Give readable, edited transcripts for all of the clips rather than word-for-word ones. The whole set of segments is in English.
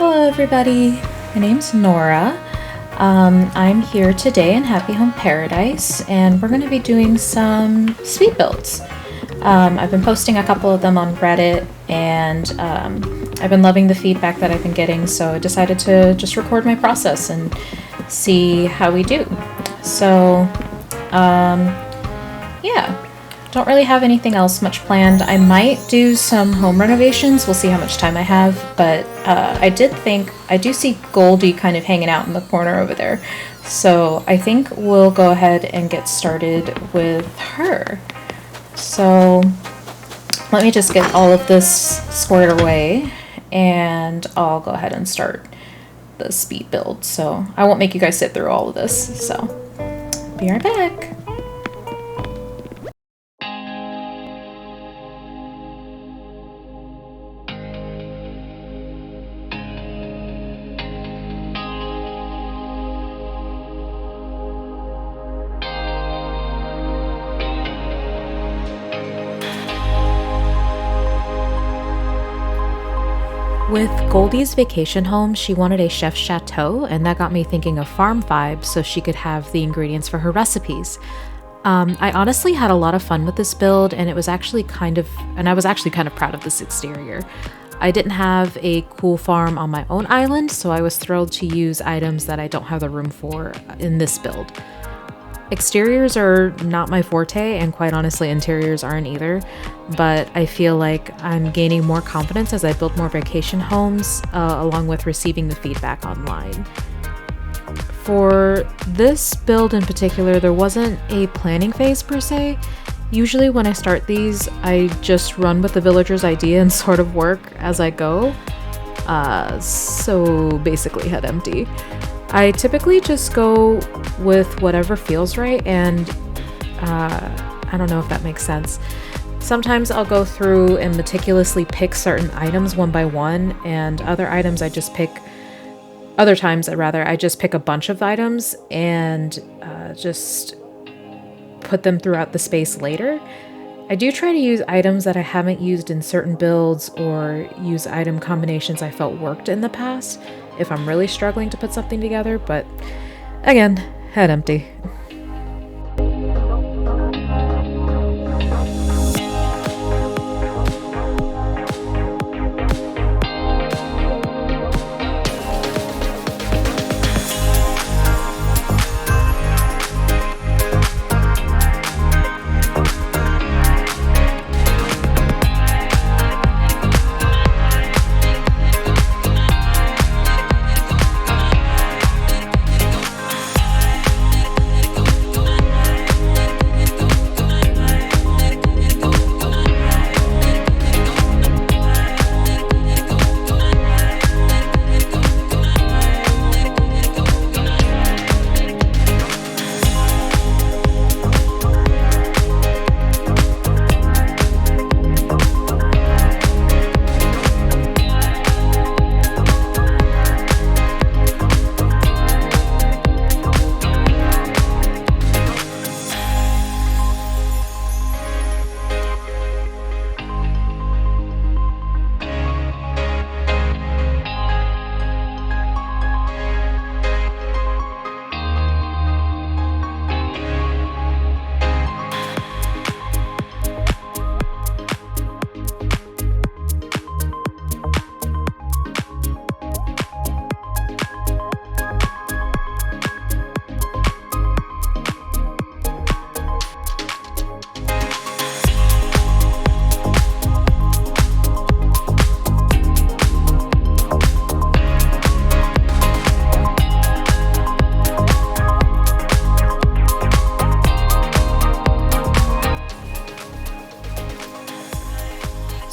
Hello everybody, my name's Nora. I'm here today in Happy Home Paradise and we're going to be doing some speed builds. I've been posting a couple of them on Reddit and I've been loving the feedback that I've been getting, so I decided to just record my process and see how we do. So yeah, don't really have anything else much planned. I might do some home renovations, we'll see how much time I have, but I do see Goldie kind of hanging out in the corner over there, so I think we'll go ahead and get started with her. So let me just get all of this squared away and I'll go ahead and start the speed build. So I won't make you guys sit through all of this, so be right back. With Goldie's vacation home, she wanted a chef's chateau, and that got me thinking of farm vibes so she could have the ingredients for her recipes. I honestly had a lot of fun with this build, and I was actually kind of proud of this exterior. I didn't have a cool farm on my own island, so I was thrilled to use items that I don't have the room for in this build. Exteriors are not my forte, and quite honestly interiors aren't either, but I feel like I'm gaining more confidence as I build more vacation homes, along with receiving the feedback online. For this build in particular, there wasn't a planning phase per se. Usually when I start these, I just run with the villager's idea and sort of work as I go, so basically head empty. I typically just go with whatever feels right, and I don't know if that makes sense. Sometimes I'll go through and meticulously pick certain items one by one, and other times I just pick a bunch of items and just put them throughout the space later. I do try to use items that I haven't used in certain builds or use item combinations I felt worked in the past if I'm really struggling to put something together, but again, head empty.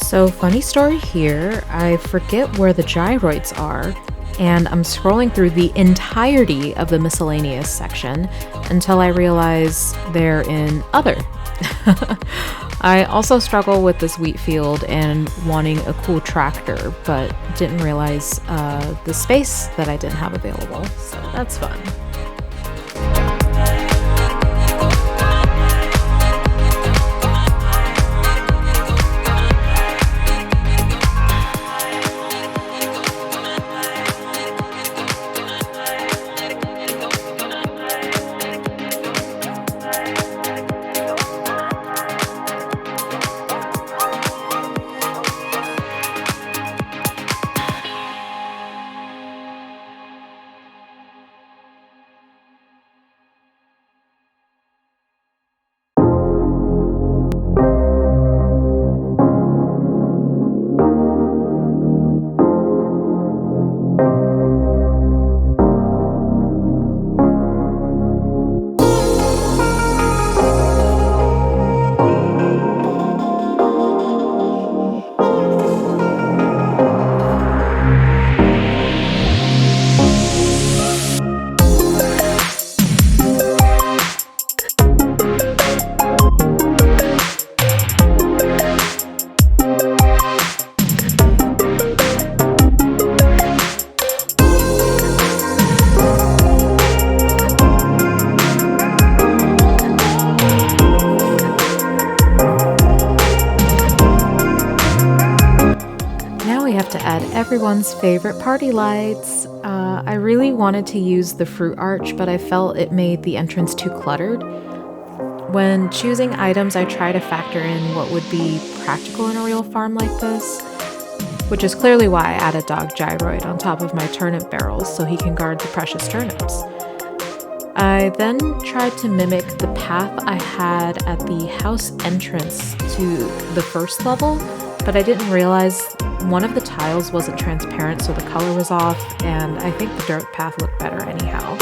So funny story here, I forget where the gyroids are, and I'm scrolling through the entirety of the miscellaneous section until I realize they're in other. I also struggle with this wheat field and wanting a cool tractor, but didn't realize the space that I didn't have available, so that's fun. everyone's favorite party lights. I really wanted to use the fruit arch, but I felt it made the entrance too cluttered. When choosing items, I try to factor in what would be practical in a real farm like this, which is clearly why I added Dog Gyroid on top of my turnip barrels so he can guard the precious turnips. I then tried to mimic the path I had at the house entrance to the first level, but I didn't realize one of the tiles wasn't transparent, so the color was off, and I think the dirt path looked better anyhow.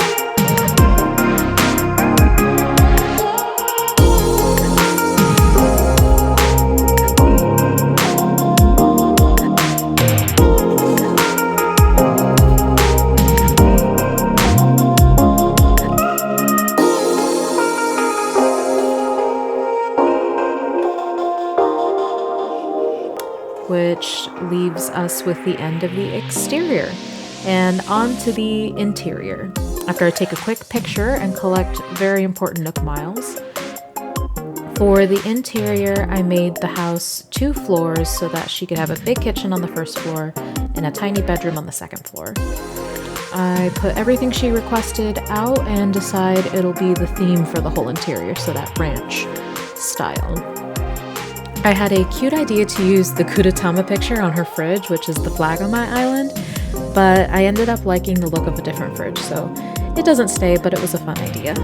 Which leaves us with the end of the exterior and on to the interior. After I take a quick picture and collect very important Nook miles. For the interior, I made the house 2 floors so that she could have a big kitchen on the first floor and a tiny bedroom on the second floor. I put everything she requested out and decide it'll be the theme for the whole interior, so that ranch style. I had a cute idea to use the Kudetama picture on her fridge, which is the flag on my island, but I ended up liking the look of a different fridge, so it doesn't stay, but it was a fun idea.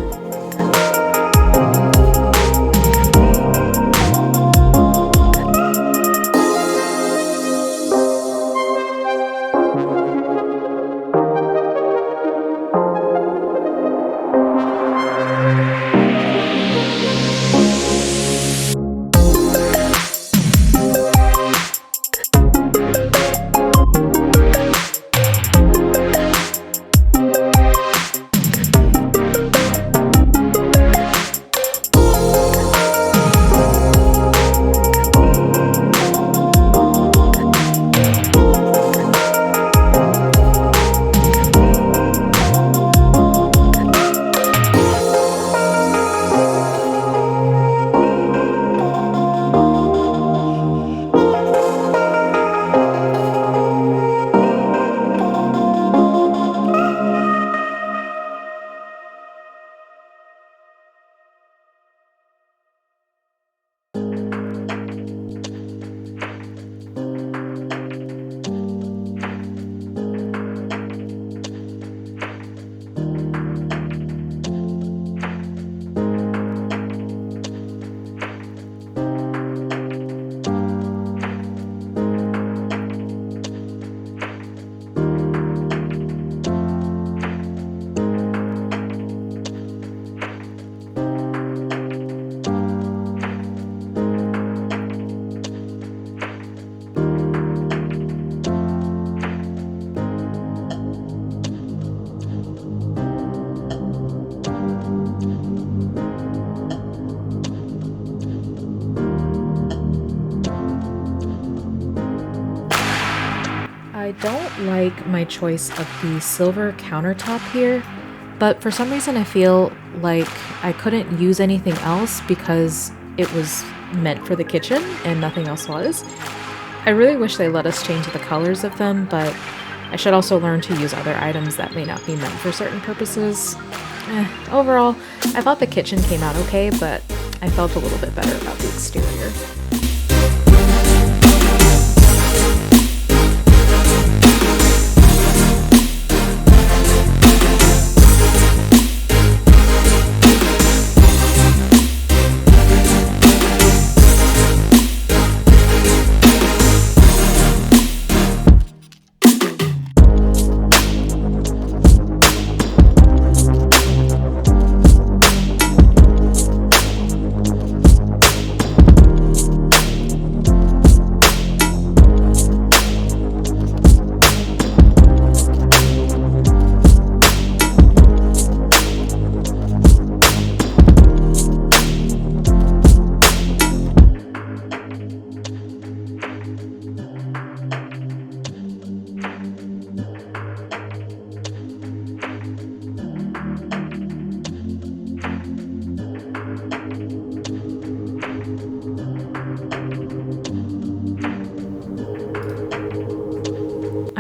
I don't like my choice of the silver countertop here, but for some reason I feel like I couldn't use anything else because it was meant for the kitchen and nothing else was. I really wish they let us change the colors of them, but I should also learn to use other items that may not be meant for certain purposes. Overall, I thought the kitchen came out okay, but I felt a little bit better about the exterior.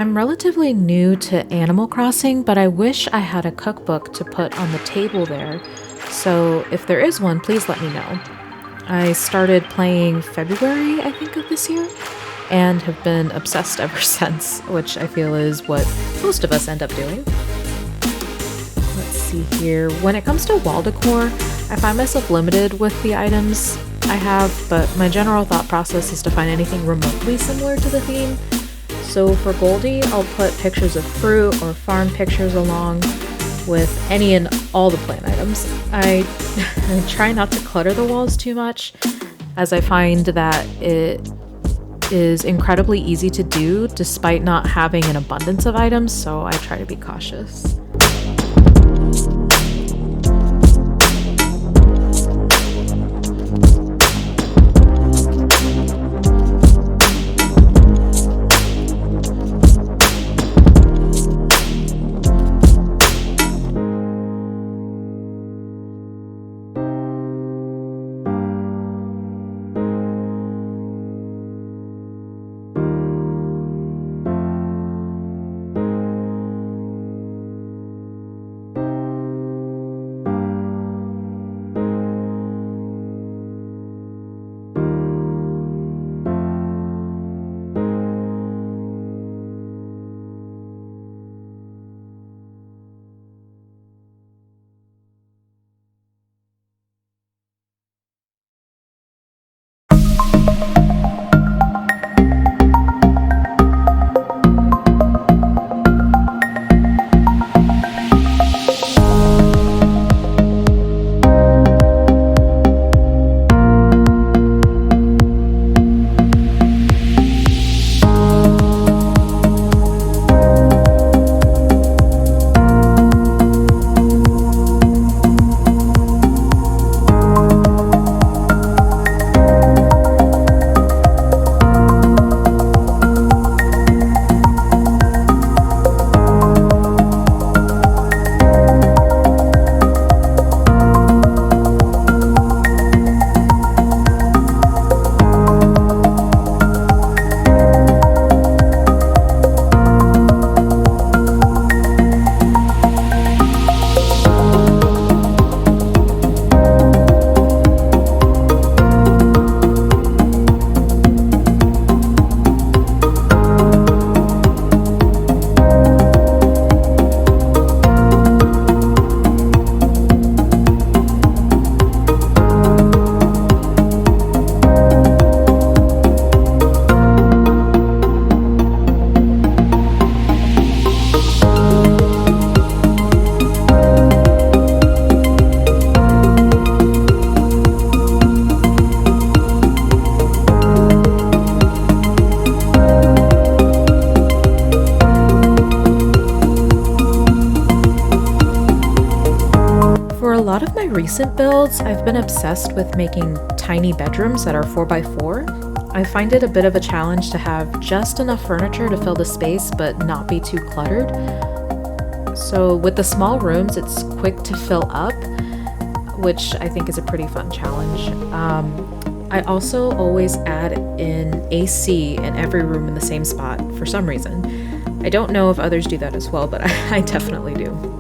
I'm relatively new to Animal Crossing, but I wish I had a cookbook to put on the table there. So if there is one, please let me know. I started playing February, I think, of this year, and have been obsessed ever since, which I feel is what most of us end up doing. Let's see here. When it comes to wall decor, I find myself limited with the items I have, but my general thought process is to find anything remotely similar to the theme. So for Goldie, I'll put pictures of fruit or farm pictures along with any and all the plant items. I try not to clutter the walls too much, as I find that it is incredibly easy to do despite not having an abundance of items, so I try to be cautious. Recent builds, I've been obsessed with making tiny bedrooms that are 4x4. I find it a bit of a challenge to have just enough furniture to fill the space but not be too cluttered. So with the small rooms, it's quick to fill up, which I think is a pretty fun challenge. I also always add in AC in every room in the same spot for some reason. I don't know if others do that as well, but I definitely do.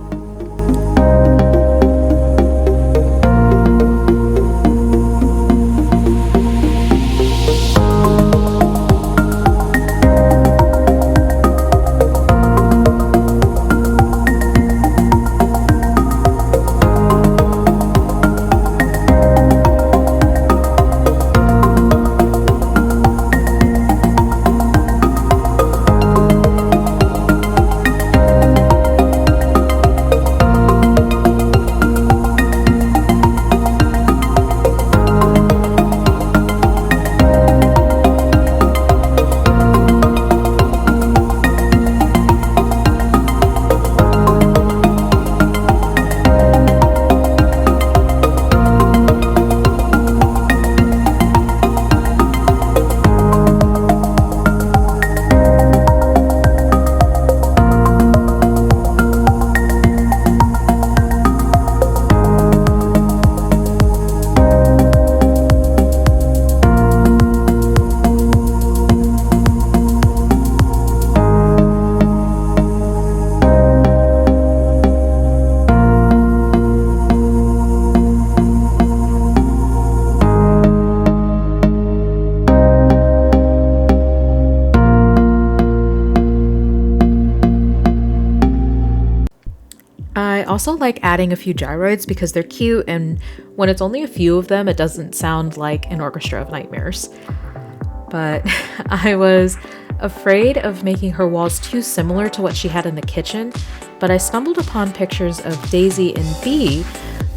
I also like adding a few gyroids because they're cute, and when it's only a few of them, it doesn't sound like an orchestra of nightmares. But I was afraid of making her walls too similar to what she had in the kitchen, but I stumbled upon pictures of Daisy and Bee,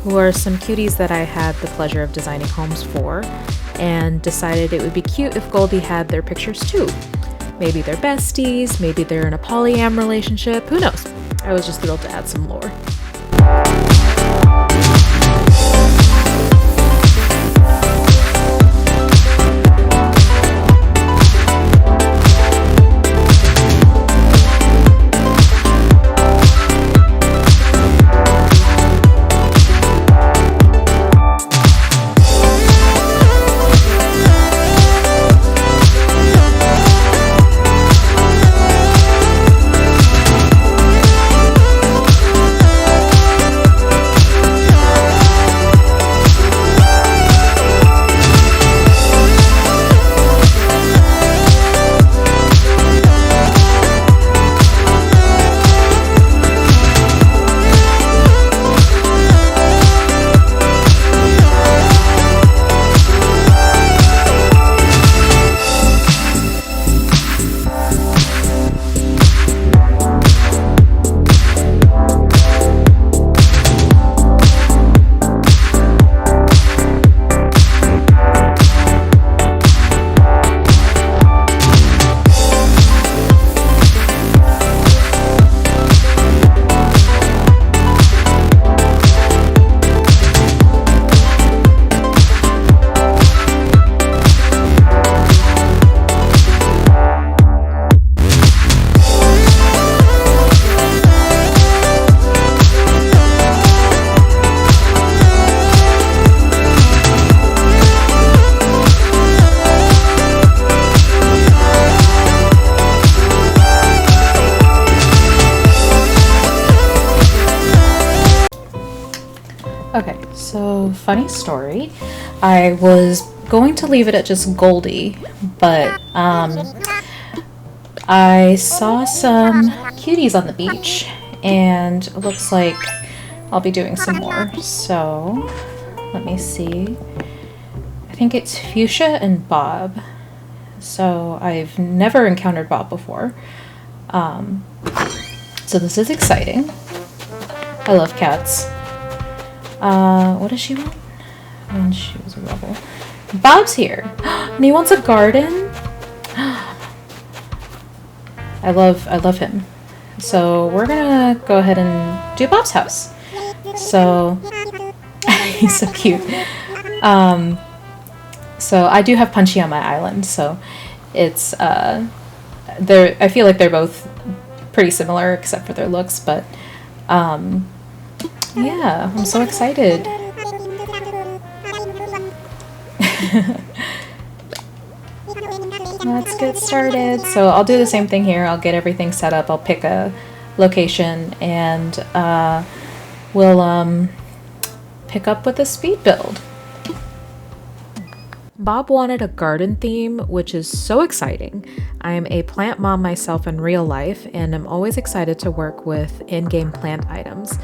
who are some cuties that I had the pleasure of designing homes for, and decided it would be cute if Goldie had their pictures too. Maybe they're besties, maybe they're in a polyam relationship, who knows? I was just thrilled to add some lore. Okay, so funny story. I was going to leave it at just Goldie, but I saw some cuties on the beach, and it looks like I'll be doing some more. So let me see. I think it's Fuchsia and Bob. So I've never encountered Bob before. So this is exciting. I love cats. What does she want? When she was a rebel. Bob's here, and he wants a garden. I love him. So we're gonna go ahead and do Bob's house. So he's so cute. So I do have Punchy on my island, so it's I feel like they're both pretty similar except for their looks, but yeah, I'm so excited. Let's get started. So I'll do the same thing here. I'll get everything set up. I'll pick a location, and we'll pick up with a speed build. Bob wanted a garden theme, which is so exciting. I am a plant mom myself in real life, and I'm always excited to work with in-game plant items.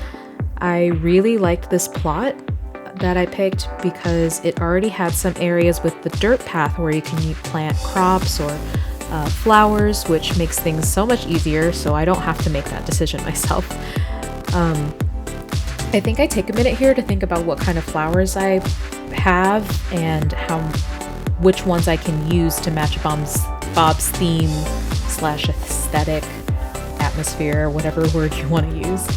I really liked this plot that I picked because it already had some areas with the dirt path where you can plant crops or flowers, which makes things so much easier, so I don't have to make that decision myself. I think I take a minute here to think about what kind of flowers I have and which ones I can use to match Bob's theme / aesthetic, atmosphere, whatever word you want to use.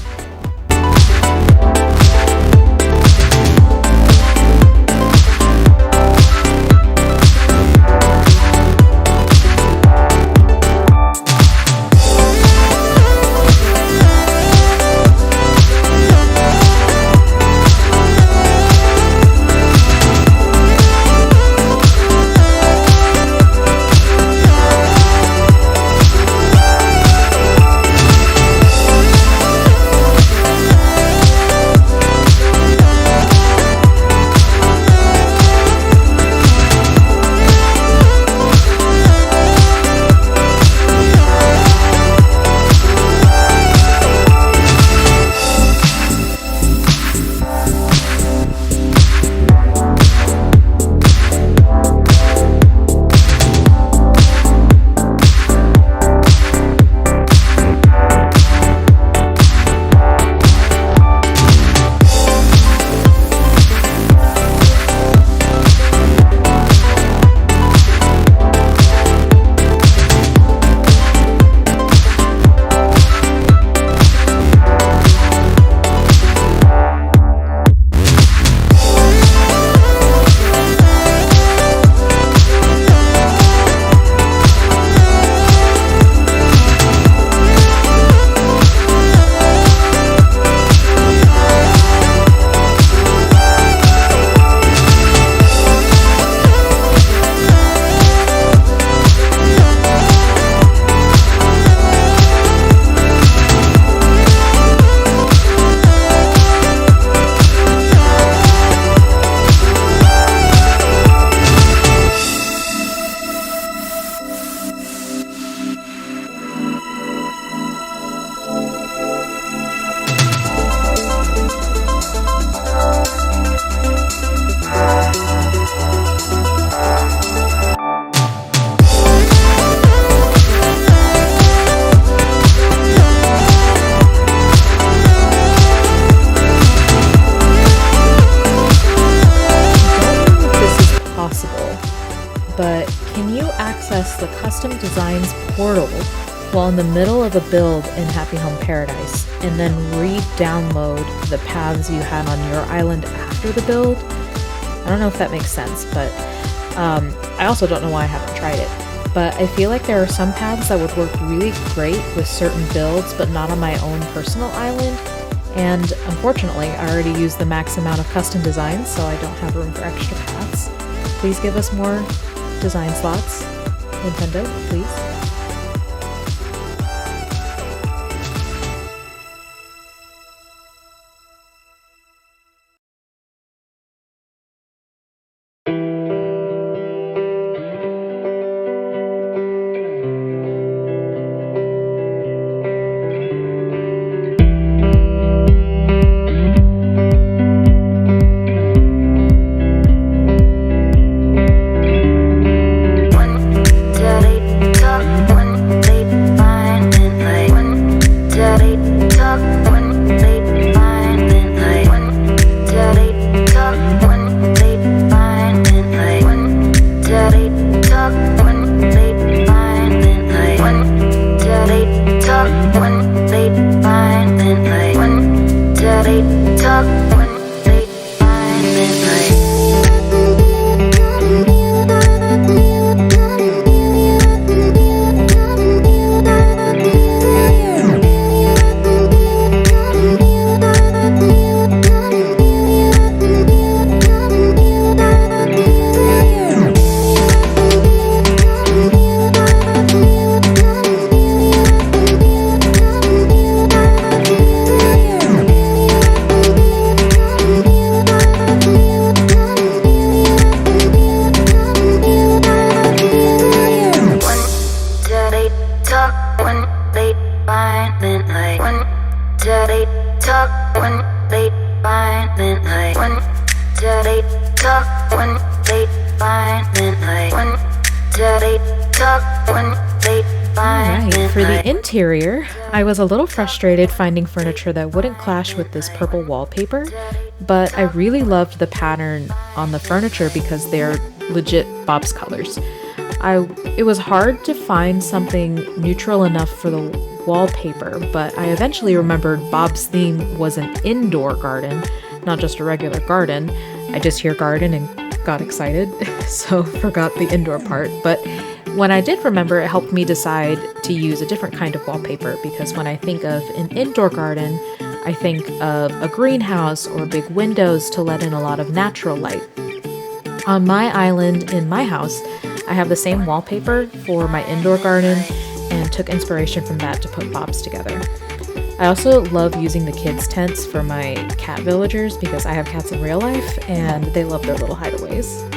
custom designs portal while in the middle of a build in Happy Home Paradise, and then re-download the paths you had on your island after the build. I don't know if that makes sense, but I also don't know why I haven't tried it. But I feel like there are some paths that would work really great with certain builds, but not on my own personal island. And unfortunately, I already used the max amount of custom designs, so I don't have room for extra paths. Please give us more design slots. Nintendo, please. Alright, for the interior, I was a little frustrated finding furniture that wouldn't clash with this purple wallpaper, but I really loved the pattern on the furniture because they're legit Bob's colors. It was hard to find something neutral enough for the wallpaper, but I eventually remembered Bob's theme was an indoor garden, not just a regular garden. I just hear garden and got excited, so forgot the indoor part. But when I did remember, it helped me decide to use a different kind of wallpaper, because when I think of an indoor garden, I think of a greenhouse or big windows to let in a lot of natural light. On my island in my house, I have the same wallpaper for my indoor garden and took inspiration from that to put Bob's together. I also love using the kids' tents for my cat villagers because I have cats in real life and they love their little hideaways.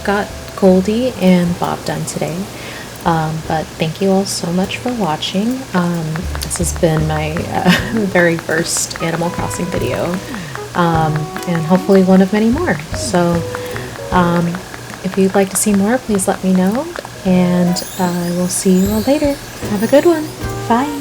I've got Goldie and Bob done today. But thank you all so much for watching. This has been my very first Animal Crossing video, and hopefully one of many more. So if you'd like to see more, please let me know, and I will see you all later. Have a good one. Bye.